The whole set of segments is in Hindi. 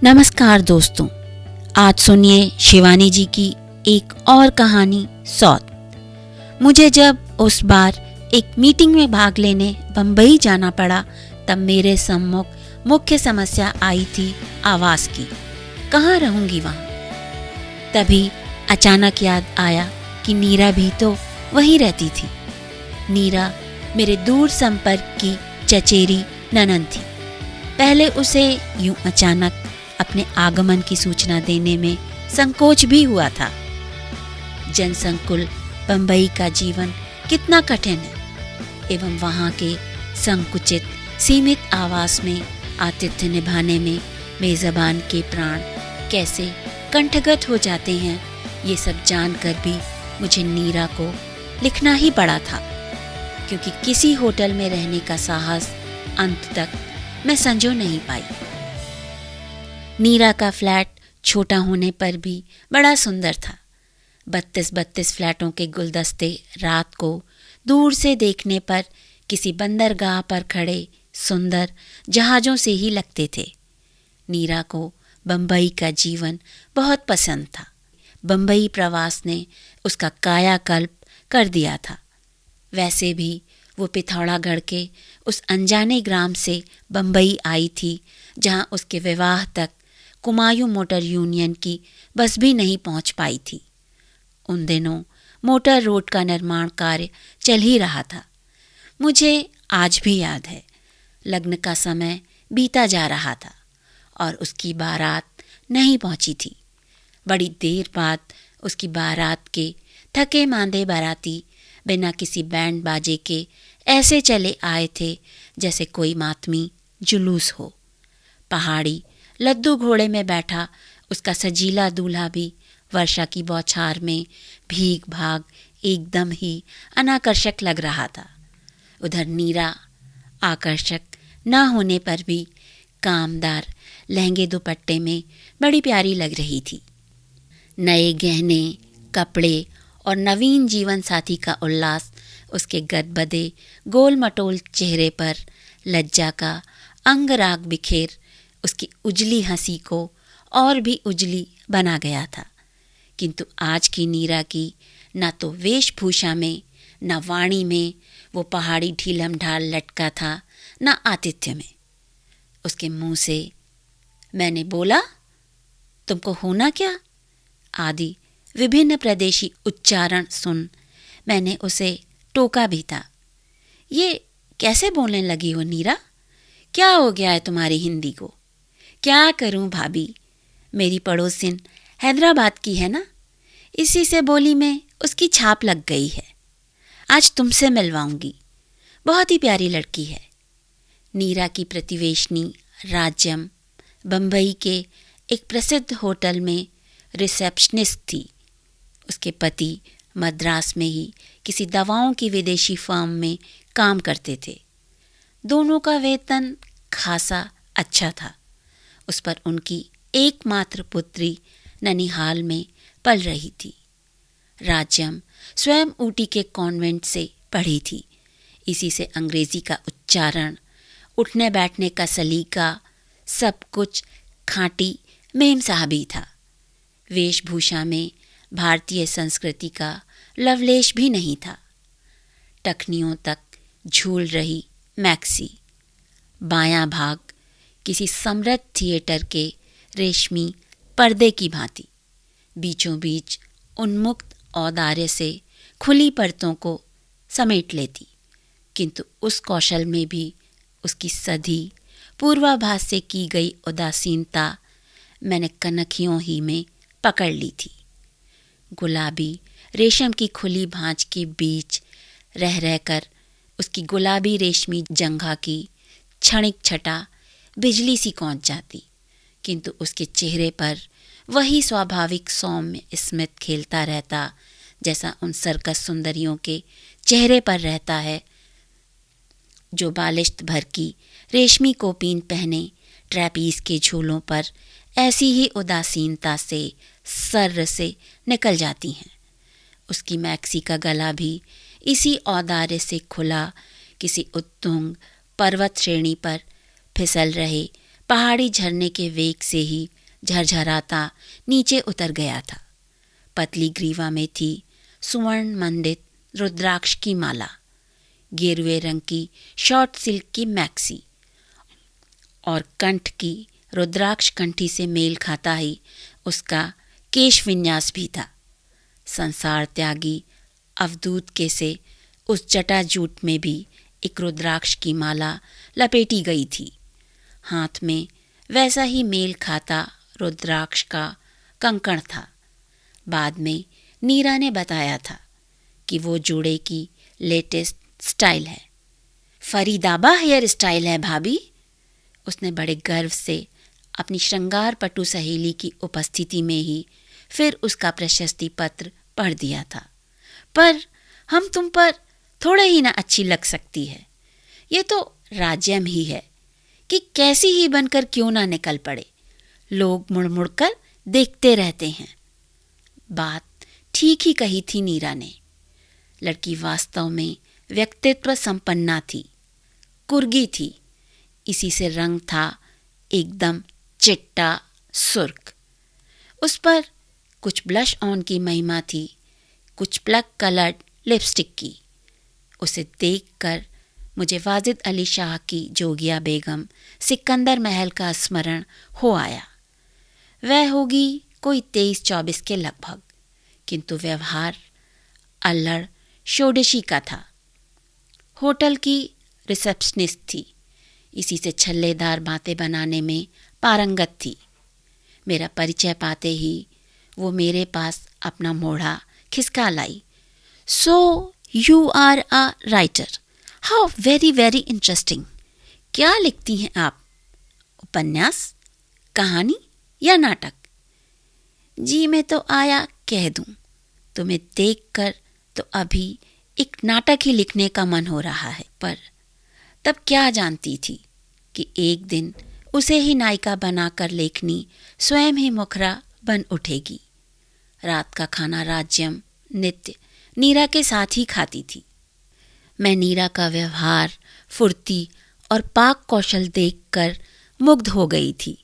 नमस्कार दोस्तों, आज सुनिए शिवानी जी की एक और कहानी सौत। मुझे जब उस बार एक मीटिंग में भाग लेने बम्बई जाना पड़ा तब मेरे सम्मुख मुख्य समस्या आई थी आवास की। कहाँ रहूंगी वहाँ। तभी अचानक याद आया कि नीरा भी तो वहीं रहती थी। नीरा मेरे दूर संपर्क की चचेरी ननद थी। पहले उसे यूं अचानक अपने आगमन की सूचना देने में संकोच भी हुआ था। जनसंकुल बंबई का जीवन कितना कठिन है एवं वहाँ के संकुचित सीमित आवास में आतिथ्य निभाने में मेजबान के प्राण कैसे कंठगत हो जाते हैं, ये सब जानकर भी मुझे नीरा को लिखना ही पड़ा था, क्योंकि किसी होटल में रहने का साहस अंत तक मैं संजो नहीं पाई। नीरा का फ्लैट छोटा होने पर भी बड़ा सुंदर था। 32 फ्लैटों के गुलदस्ते रात को दूर से देखने पर किसी बंदरगाह पर खड़े सुंदर जहाज़ों से ही लगते थे। नीरा को बंबई का जीवन बहुत पसंद था। बंबई प्रवास ने उसका कायाकल्प कर दिया था। वैसे भी वो पिथौरागढ़ के उस अनजाने ग्राम से बंबई आई थी, जहाँ उसके विवाह तक कुमायूं मोटर यूनियन की बस भी नहीं पहुंच पाई थी। उन दिनों मोटर रोड का निर्माण कार्य चल ही रहा था। मुझे आज भी याद है, लग्न का समय बीता जा रहा था और उसकी बारात नहीं पहुंची थी। बड़ी देर बाद उसकी बारात के थके मांदे बाराती बिना किसी बैंड बाजे के ऐसे चले आए थे जैसे कोई मातमी जुलूस हो। पहाड़ी लद्दू घोड़े में बैठा उसका सजीला दूल्हा भी वर्षा की बौछार में भीग भाग एकदम ही अनाकर्षक लग रहा था। उधर नीरा आकर्षक न होने पर भी कामदार लहंगे दुपट्टे में बड़ी प्यारी लग रही थी। नए गहने, कपड़े और नवीन जीवन साथी का उल्लास उसके गदबदे गोल मटोल चेहरे पर लज्जा का अंगराग बिखेर उसकी उजली हंसी को और भी उजली बना गया था। किंतु आज की नीरा की न तो वेशभूषा में न वाणी में वो पहाड़ी ढीलम ढाल लटका था, न आतिथ्य में। उसके मुंह से मैंने बोला, तुमको होना क्या आदि विभिन्न प्रदेशी उच्चारण सुन मैंने उसे टोका भी था। ये कैसे बोलने लगी हो नीरा? क्या हो गया है तुम्हारी हिंदी को? क्या करूं भाभी, मेरी पड़ोसिन हैदराबाद की है ना, इसी से बोली में उसकी छाप लग गई है। आज तुमसे मिलवाऊंगी, बहुत ही प्यारी लड़की है। नीरा की प्रतिवेशनी राज्यम बंबई के एक प्रसिद्ध होटल में रिसेप्शनिस्ट थी। उसके पति मद्रास में ही किसी दवाओं की विदेशी फर्म में काम करते थे। दोनों का वेतन खासा अच्छा था। उस पर उनकी एकमात्र पुत्री ननिहाल में पल रही थी। राज्यम स्वयं ऊटी के कॉन्वेंट से पढ़ी थी। इसी से अंग्रेजी का उच्चारण, उठने बैठने का सलीका, सब कुछ खांटी मेम साहबी था। वेशभूषा में भारतीय संस्कृति का लवलेश भी नहीं था। टखनियों तक झूल रही मैक्सी, बायां भाग किसी समृद्ध थिएटर के रेशमी पर्दे की भांति, बीचों बीच उन्मुक्त औदार्य से खुली परतों को समेट लेती। किंतु उस कौशल में भी उसकी सधी पूर्वाभास से की गई उदासीनता मैंने कनखियों ही में पकड़ ली थी। गुलाबी रेशम की खुली भांज के बीच रह रहकर उसकी गुलाबी रेशमी जंघा की क्षणिक छटा बिजली सी कौंच जाती, किंतु उसके चेहरे पर वही स्वाभाविक सौम्य स्मित खेलता रहता जैसा उन सर्कस सुंदरियों के चेहरे पर रहता है, जो बालिश्त भर की रेशमी कोपीन पहने ट्रैपीज के झूलों पर ऐसी ही उदासीनता से सर्र से निकल जाती हैं। उसकी मैक्सी का गला भी इसी औदार्य से खुला किसी उत्तुंग पर्वत श्रेणी पर फिसल रहे पहाड़ी झरने के वेग से ही झरझराता नीचे उतर गया था। पतली ग्रीवा में थी सुवर्ण मंडित रुद्राक्ष की माला, गेरुए रंग की शॉर्ट सिल्क की मैक्सी और कंठ की रुद्राक्ष कंठी से मेल खाता ही उसका केश विन्यास भी था। संसार त्यागी अवधूत के से उस जटाजूट में भी एक रुद्राक्ष की माला लपेटी गई थी। हाथ में वैसा ही मेल खाता रुद्राक्ष का कंकण था। बाद में नीरा ने बताया था कि वो जोड़े की लेटेस्ट स्टाइल है। फरीदाबा हेयर स्टाइल है भाभी, उसने बड़े गर्व से अपनी श्रृंगार पटु सहेली की उपस्थिति में ही फिर उसका प्रशस्ति पत्र पढ़ दिया था। पर हम तुम पर थोड़े ही ना अच्छी लग सकती है। ये तो राज्यम ही है कि कैसी ही बनकर क्यों ना निकल पड़े, लोग मुड़ मुड़ कर देखते रहते हैं। बात ठीक ही कही थी नीरा ने। लड़की वास्तव में व्यक्तित्व संपन्ना थी, कुर्गी थी। इसी से रंग था एकदम चिट्टा सुर्ख। उस पर कुछ ब्लश ऑन की महिमा थी, कुछ प्लक कलर्ड लिपस्टिक की। उसे देखकर मुझे वाजिद अली शाह की जोगिया बेगम सिकंदर महल का स्मरण हो आया। वह होगी कोई 23-24 के लगभग, किंतु व्यवहार अल्लड़ षोडशी का था। होटल की रिसेप्शनिस्ट थी, इसी से छल्लेदार बातें बनाने में पारंगत थी। मेरा परिचय पाते ही वो मेरे पास अपना मोढ़ा खिसका लाई। So you are a writer, how very very interesting. क्या लिखती हैं आप? उपन्यास, कहानी या नाटक? जी मैं तो आया कह दूं, तुम्हें देखकर तो अभी एक नाटक ही लिखने का मन हो रहा है। पर तब क्या जानती थी कि एक दिन उसे ही नायिका बनाकर लेखनी स्वयं ही मुखरा बन उठेगी। रात का खाना राज्यम नित्य नीरा के साथ ही खाती थी। मैं नीरा का व्यवहार, फुर्ती और पाक कौशल देखकर मुग्ध हो गई थी।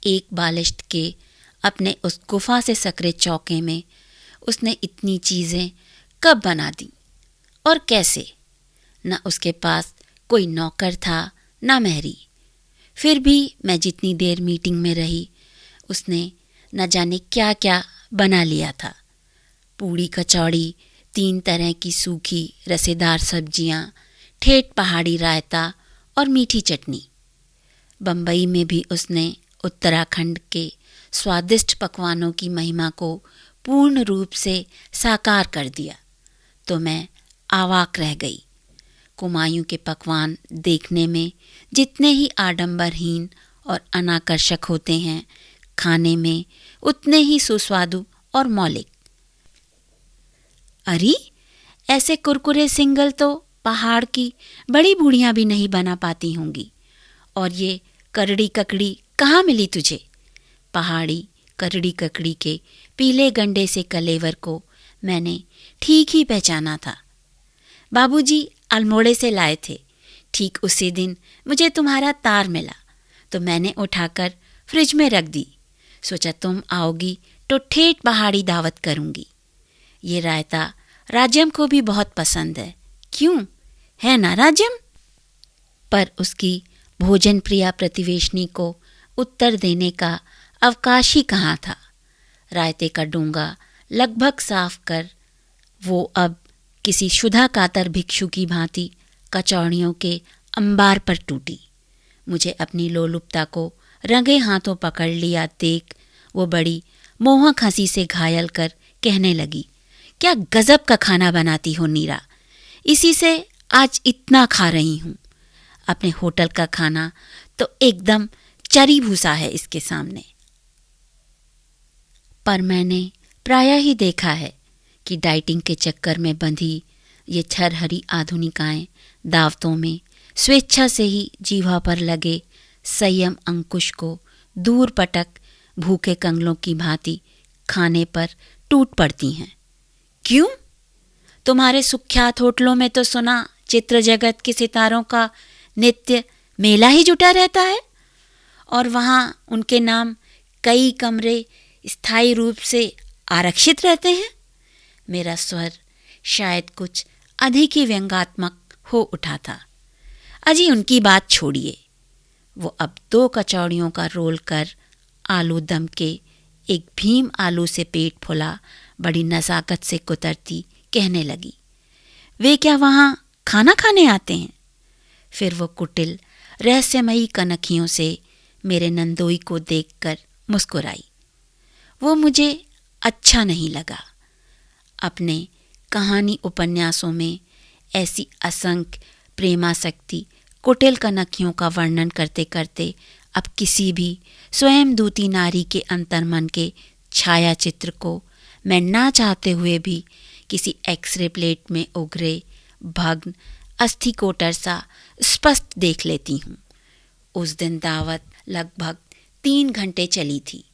एक बालिश्त के अपने उस गुफा से सकरे चौके में उसने इतनी चीज़ें कब बना दी और कैसे? न उसके पास कोई नौकर था, न मेहरी। फिर भी मैं जितनी देर मीटिंग में रही, उसने न जाने क्या क्या बना लिया था। पूड़ी कचौड़ी, 3 तरह की सूखी रसेदार सब्जियां, ठेठ पहाड़ी रायता और मीठी चटनी। बम्बई में भी उसने उत्तराखंड के स्वादिष्ट पकवानों की महिमा को पूर्ण रूप से साकार कर दिया। तो मैं आवाक रह गई। कुमायूं के पकवान देखने में जितने ही आडंबरहीन और अनाकर्षक होते हैं, खाने में उतने ही सुस्वादु और मौलिक। अरे ऐसे कुरकुरे सिंगल तो पहाड़ की बड़ी बूढ़ियां भी नहीं बना पाती होंगी। और ये करड़ी ककड़ी कहाँ मिली तुझे? पहाड़ी करड़ी ककड़ी के पीले गंडे से कलेवर को मैंने ठीक ही पहचाना था। बाबूजी अल्मोड़े से लाए थे। ठीक उसी दिन मुझे तुम्हारा तार मिला तो मैंने उठाकर फ्रिज में रख दी। सोचा तुम आओगी तो ठेठ पहाड़ी दावत करूंगी। ये रायता राज्यम को भी बहुत पसंद है, क्यों है ना राज्यम? पर उसकी भोजन प्रिया प्रतिवेशनी को उत्तर देने का अवकाश ही कहाँ था। रायते का डोंगा लगभग साफ कर वो अब किसी शुदा कातर भिक्षु की भांति कचौड़ियों के अंबार पर टूटी। मुझे अपनी लोलुपता को रंगे हाथों पकड़ लिया देख वो बड़ी मोहक हंसी से घायल कर कहने लगी, क्या गजब का खाना बनाती हो नीरा, इसी से आज इतना खा रही हूँ। अपने होटल का खाना तो एकदम चरी भूसा है इसके सामने। पर मैंने प्रायः ही देखा है कि डाइटिंग के चक्कर में बंधी ये छरहरी आधुनिकाएं दावतों में स्वेच्छा से ही जीवा पर लगे संयम अंकुश को दूर पटक भूखे कंगलों की भांति खाने पर टूट पड़ती हैं। क्यों? तुम्हारे सुख्यात होटलों में तो सुना चित्र जगत के सितारों का नित्य मेला ही जुटा रहता है और वहाँ उनके नाम कई कमरे स्थायी रूप से आरक्षित रहते हैं? मेरा स्वर शायद कुछ अधिक ही व्यंग्यात्मक हो उठा था। अजी उनकी बात छोड़िए, वो अब 2 कचौड़ियों का रोल कर आलू दम के एक भीम आलू से पेट फुला बड़ी नज़ाकत से कुतरती कहने लगी, वे क्या वहाँ खाना खाने आते हैं? फिर वो कुटिल रहस्यमयी कनखियों से मेरे नंदोई को देखकर मुस्कुराई। वो मुझे अच्छा नहीं लगा। अपने कहानी उपन्यासों में ऐसी असंख्य प्रेमासक्ति कुटिल कनखियों का वर्णन करते करते अब किसी भी स्वयं दूती नारी के अंतर्मन के छाया चित्र को मैं ना चाहते हुए भी किसी एक्सरे प्लेट में उभरे भग्न अस्थि कोटर सा स्पष्ट देख लेती हूँ। उस दिन दावत लगभग 3 घंटे चली थी।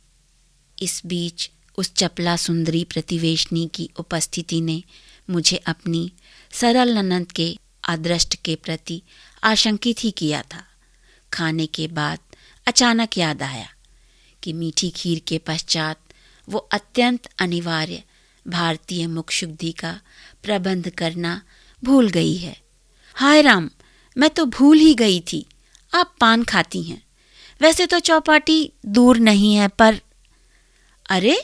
इस बीच उस चपला सुंदरी प्रतिवेशनी की उपस्थिति ने मुझे अपनी सरल ननद के अदृष्ट के प्रति आशंकित ही किया था। खाने के बाद अचानक याद आया कि मीठी खीर के पश्चात वो अत्यंत अनिवार्य भारतीय मुखशुद्धि का प्रबंध करना भूल गई है। हाय राम, मैं तो भूल ही गई थी, आप पान खाती हैं। वैसे तो चौपाटी दूर नहीं है, पर अरे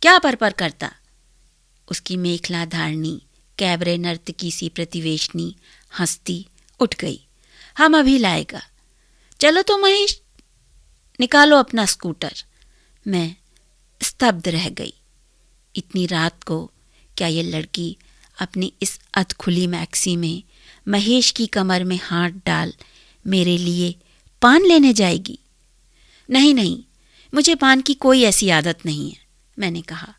क्या पर करता? उसकी मेखला धारणी कैबरे नर्तकी सी प्रतिवेशनी हंसती उठ गई। हम अभी लाएगा। चलो तो महेश, निकालो अपना स्कूटर। मैं स्तब्ध रह गई। इतनी रात को क्या ये लड़की अपनी इस अधखुली मैक्सी में महेश की कमर में हाथ डाल मेरे लिए पान लेने जाएगी? नहीं नहीं, मुझे पान की कोई ऐसी आदत नहीं है, मैंने कहा।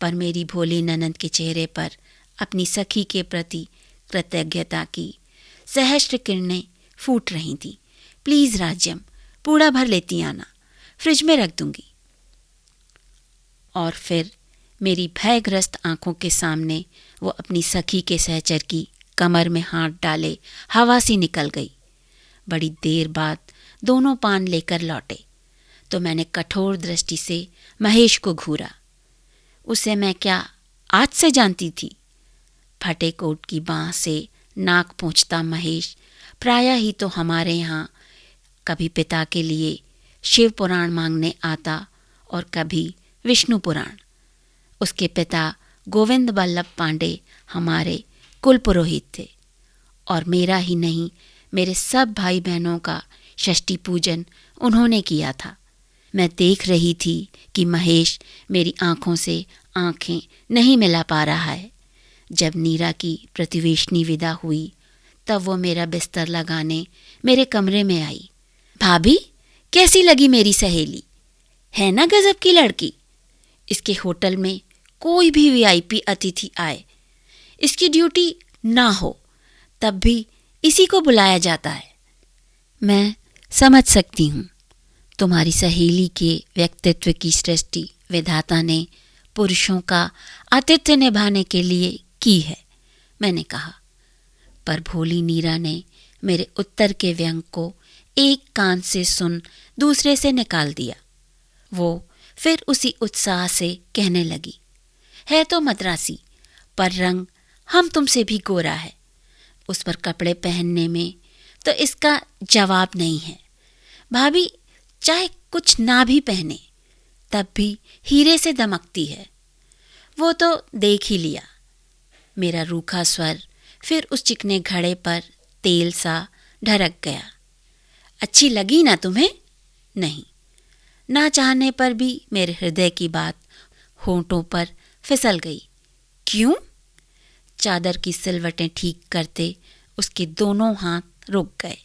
पर मेरी भोली ननद के चेहरे पर अपनी सखी के प्रति कृतज्ञता की सहस्त्र किरणें फूट रही थी। प्लीज राज्यम, पूरा भर लेती आना, फ्रिज में रख दूंगी। और फिर मेरी भयग्रस्त आंखों के सामने वो अपनी सखी के सहचर की कमर में हाथ डाले हवा सी निकल गई। बड़ी देर बाद दोनों पान लेकर लौटे तो मैंने कठोर दृष्टि से महेश को घूरा। उसे मैं क्या आज से जानती थी? फटे कोट की बाँह से नाक पोंछता महेश प्रायः ही तो हमारे यहाँ कभी पिता के लिए शिव पुराण मांगने आता और कभी विष्णु पुराण। उसके पिता गोविंद बल्लभ पांडे हमारे कुल पुरोहित थे और मेरा ही नहीं, मेरे सब भाई बहनों का षष्ठी पूजन उन्होंने किया था। मैं देख रही थी कि महेश मेरी आंखों से आंखें नहीं मिला पा रहा है। जब नीरा की प्रतिवेशनी विदा हुई तब वो मेरा बिस्तर लगाने मेरे कमरे में आई। भाभी, कैसी लगी मेरी सहेली? है ना गजब की लड़की? इसके होटल में कोई भी वीआईपी अतिथि आए, इसकी ड्यूटी ना हो, तब भी इसी को बुलाया जाता है। मैं समझ सकती हूँ, तुम्हारी सहेली के व्यक्तित्व की सृष्टि विधाता ने पुरुषों का आतिथ्य निभाने के लिए की है, मैंने कहा। पर भोली नीरा ने मेरे उत्तर के व्यंग को एक कान से सुन दूसरे से निकाल दिया। वो फिर उसी उत्साह से कहने लगी, है तो मद्रासी, पर रंग हम तुमसे भी गोरा है। उस पर कपड़े पहनने में तो इसका जवाब नहीं है। भाभी चाहे कुछ ना भी पहने तब भी हीरे से दमकती है। वो तो देख ही लिया। मेरा रूखा स्वर फिर उस चिकने घड़े पर तेल सा ढरक गया। अच्छी लगी ना तुम्हें? नहीं। ना चाहने पर भी मेरे हृदय की बात होंठों पर फिसल गई। क्यों? चादर की सिलवटें ठीक करते उसके दोनों हाथ रुक गए।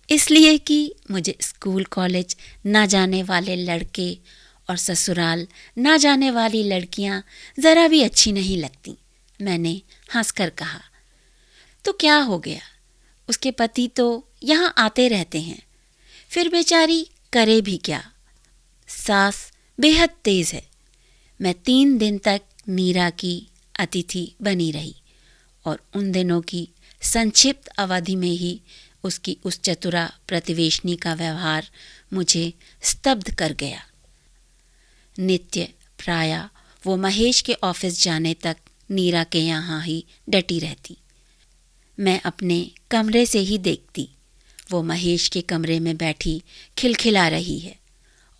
इसलिए कि मुझे स्कूल कॉलेज ना जाने वाले लड़के और ससुराल ना जाने वाली लड़कियां जरा भी अच्छी नहीं लगती, मैंने हंसकर कहा। तो क्या हो गया, उसके पति तो यहाँ आते रहते हैं, फिर बेचारी करे भी क्या। सास बेहद तेज है। मैं 3 दिन तक नीरा की अतिथि बनी रही और उन दिनों की संक्षिप्त अवधि में ही उसकी उस चतुरा प्रतिवेशनी का व्यवहार मुझे स्तब्ध कर गया। नित्य प्रायः वो महेश के ऑफिस जाने तक नीरा के यहाँ ही डटी रहती। मैं अपने कमरे से ही देखती, वो महेश के कमरे में बैठी खिलखिला रही है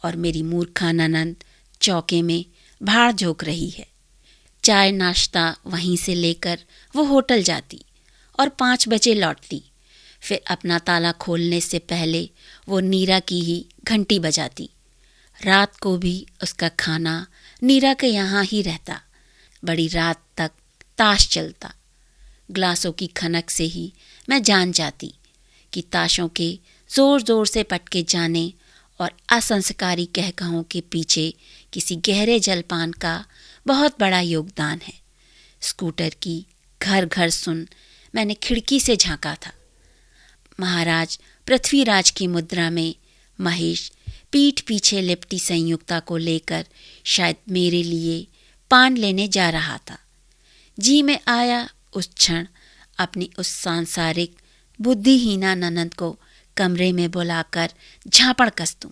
और मेरी मूर्खा ननंद चौके में भाड़ झोंक रही है। चाय नाश्ता वहीं से लेकर वो होटल जाती और 5 बजे लौटती। फिर अपना ताला खोलने से पहले वो नीरा की ही घंटी बजाती। रात को भी उसका खाना नीरा के यहाँ ही रहता। बड़ी रात तक ताश चलता। ग्लासों की खनक से ही मैं जान जाती कि ताशों के जोर जोर से पटके जाने और असंस्कारी कहकहों के पीछे किसी गहरे जलपान का बहुत बड़ा योगदान है। स्कूटर की घर घर सुन मैंने खिड़की से झांका था। महाराज पृथ्वीराज की मुद्रा में महेश पीठ पीछे लिपटी संयुक्ता को लेकर शायद मेरे लिए पान लेने जा रहा था। जी में आया उस क्षण अपनी उस सांसारिक बुद्धिहीना ननंद को कमरे में बुलाकर झापड़ कस दूं।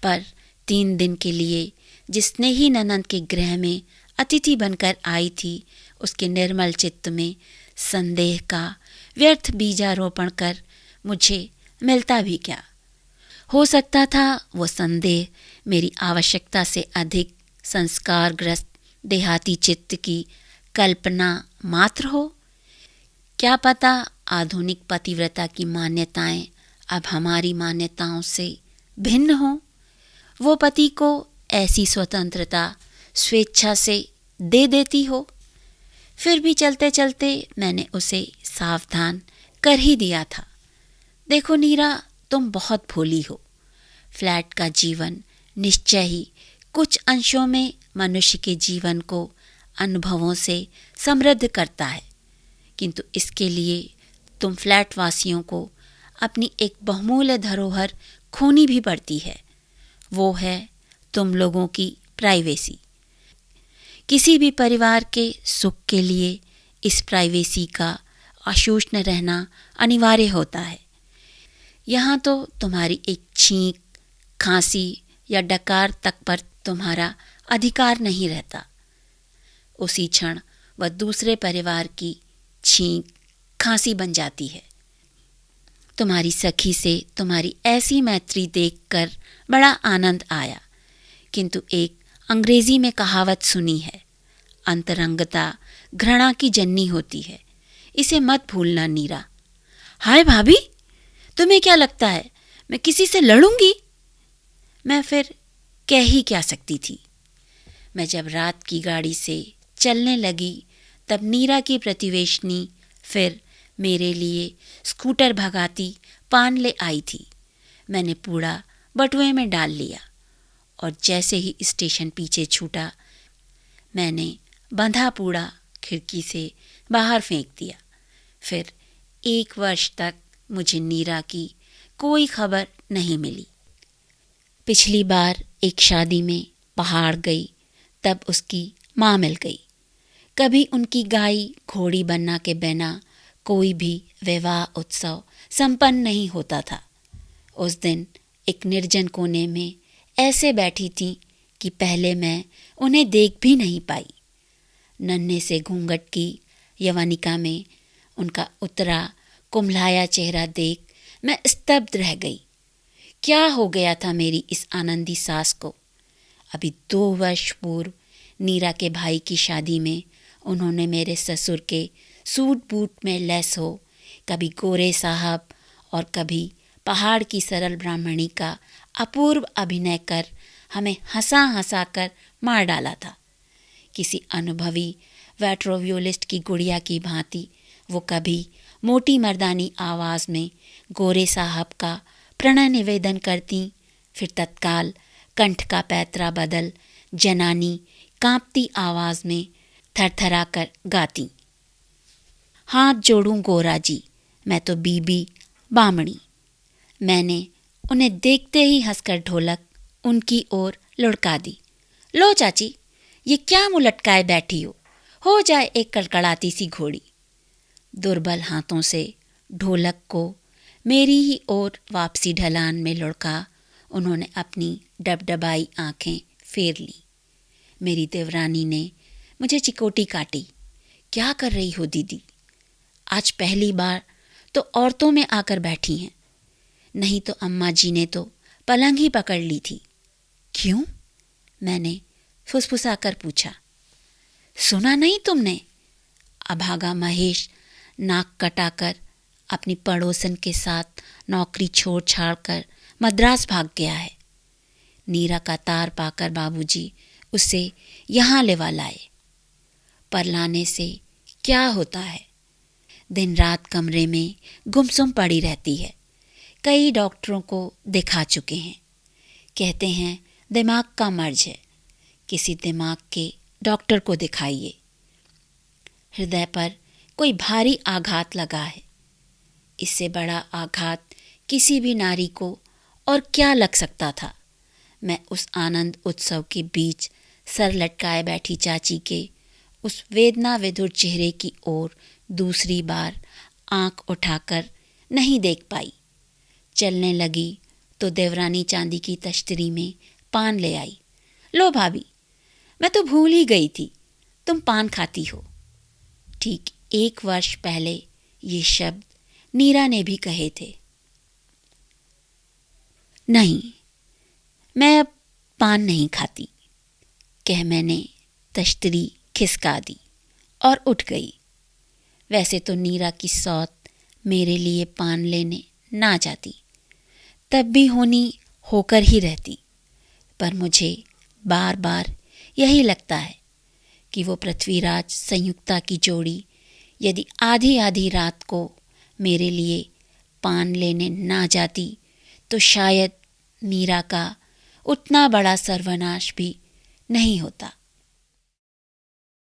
पर 3 दिन के लिए जिसने ही ननंद के गृह में अतिथि बनकर आई थी, उसके निर्मल चित्त में संदेह का व्यर्थ बीजारोपण कर मुझे मिलता भी क्या। हो सकता था वो संदेह मेरी आवश्यकता से अधिक संस्कारग्रस्त देहाती चित्त की कल्पना मात्र हो। क्या पता आधुनिक पतिव्रता की मान्यताएं अब हमारी मान्यताओं से भिन्न हों। वो पति को ऐसी स्वतंत्रता स्वेच्छा से दे देती हो। फिर भी चलते चलते मैंने उसे सावधान कर ही दिया था। देखो नीरा, तुम बहुत भोली हो। फ्लैट का जीवन निश्चय ही कुछ अंशों में मनुष्य के जीवन को अनुभवों से समृद्ध करता है, किंतु इसके लिए तुम फ्लैट वासियों को अपनी एक बहुमूल्य धरोहर खोनी भी पड़ती है। वो है तुम लोगों की प्राइवेसी। किसी भी परिवार के सुख के लिए इस प्राइवेसी का अशोषण रहना अनिवार्य होता है। यहाँ तो तुम्हारी एक छींक, खांसी या डकार तक पर तुम्हारा अधिकार नहीं रहता। उसी क्षण वह दूसरे परिवार की छींक, खांसी बन जाती है। तुम्हारी सखी से तुम्हारी ऐसी मैत्री देखकर बड़ा आनंद आया, किंतु एक अंग्रेजी में कहावत सुनी है, अंतरंगता घृणा की जननी होती है। इसे मत भूलना नीरा। हाय भाभी, तुम्हें क्या लगता है मैं किसी से लड़ूंगी? मैं फिर कह ही क्या सकती थी। मैं जब रात की गाड़ी से चलने लगी तब नीरा की प्रतिवेशनी फिर मेरे लिए स्कूटर भगाती पान ले आई थी। मैंने पूड़ा बटुए में डाल लिया और जैसे ही स्टेशन पीछे छूटा, मैंने बंधा पूड़ा खिड़की से बाहर फेंक दिया। फिर 1 वर्ष तक मुझे नीरा की कोई खबर नहीं मिली। पिछली बार एक शादी में पहाड़ गई तब उसकी माँ मिल गई। कभी उनकी गाई घोड़ी बनना के बिना कोई भी विवाह उत्सव संपन्न नहीं होता था। उस दिन एक निर्जन कोने में ऐसे बैठी थी कि पहले मैं उन्हें देख भी नहीं पाई। नन्हे से घूंघट की यवनिका में उनका उतरा कुम्हलाया चेहरा देख मैं स्तब्ध रह गई। क्या हो गया था मेरी इस आनंदी सास को? अभी 2 वर्ष पूर्व नीरा के भाई की शादी में उन्होंने मेरे ससुर के सूट बूट में लैस हो कभी गोरे साहब और कभी पहाड़ की सरल ब्राह्मणी का अपूर्व अभिनय कर हमें हंसा हंसा कर मार डाला था। किसी अनुभवी वेट्रोवियोलिस्ट की गुड़िया की भांति वो कभी मोटी मर्दानी आवाज़ में गोरे साहब का प्रणय निवेदन करती, फिर तत्काल कंठ का पैतरा बदल जनानी कांपती आवाज़ में थरथरा कर गाती, हाथ जोड़ूं गोरा जी, मैं तो बीबी बामणी। मैंने उन्हें देखते ही हंसकर ढोलक उनकी ओर लुढ़का दी। लो चाची, ये क्या मुँह लटकाए बैठी हो जाए एक कड़कड़ाती सी घोड़ी। दुर्बल हाथों से ढोलक को मेरी ही ओर वापसी ढलान में लुढ़का उन्होंने अपनी डबडबाई आंखें फेर ली। मेरी देवरानी ने मुझे चिकोटी काटी। क्या कर रही हो दीदी? आज पहली बार तो औरतों में आकर बैठी हैं, नहीं तो अम्मा जी ने तो पलंग ही पकड़ ली थी। क्यों? मैंने फुसफुसाकर पूछा। सुना नहीं तुमने? अभागा महेश नाक कटाकर अपनी पड़ोसन के साथ नौकरी छोड़ छाड़ कर मद्रास भाग गया है। नीरा का तार पाकर बाबूजी उसे यहाँ लेवा लाए। पर लाने से क्या होता है? दिन रात कमरे में गुमसुम पड़ी रहती है। कई डॉक्टरों को दिखा चुके हैं। कहते हैं दिमाग का मर्ज है। किसी दिमाग के डॉक्टर को दिखाइए। हृदय पर कोई भारी आघात लगा है। इससे बड़ा आघात किसी भी नारी को और क्या लग सकता था। मैं उस आनंद उत्सव के बीच सर लटकाए बैठी चाची के उस वेदना विधुर चेहरे की ओर दूसरी बार आंख उठाकर नहीं देख पाई। चलने लगी तो देवरानी चांदी की तश्तरी में पान ले आई। लो भाभी, मैं तो भूल ही गई थी तुम पान खाती हो। ठीक 1 वर्ष पहले ये शब्द नीरा ने भी कहे थे। नहीं, मैं अब पान नहीं खाती, कह मैंने तश्तरी खिसका दी और उठ गई। वैसे तो नीरा की सौत मेरे लिए पान लेने ना जाती, तब भी होनी होकर ही रहती। पर मुझे बार बार यही लगता है कि वो पृथ्वीराज संयुक्ता की जोड़ी यदि आधी आधी रात को मेरे लिए पान लेने ना जाती तो शायद मीरा का उतना बड़ा सर्वनाश भी नहीं होता।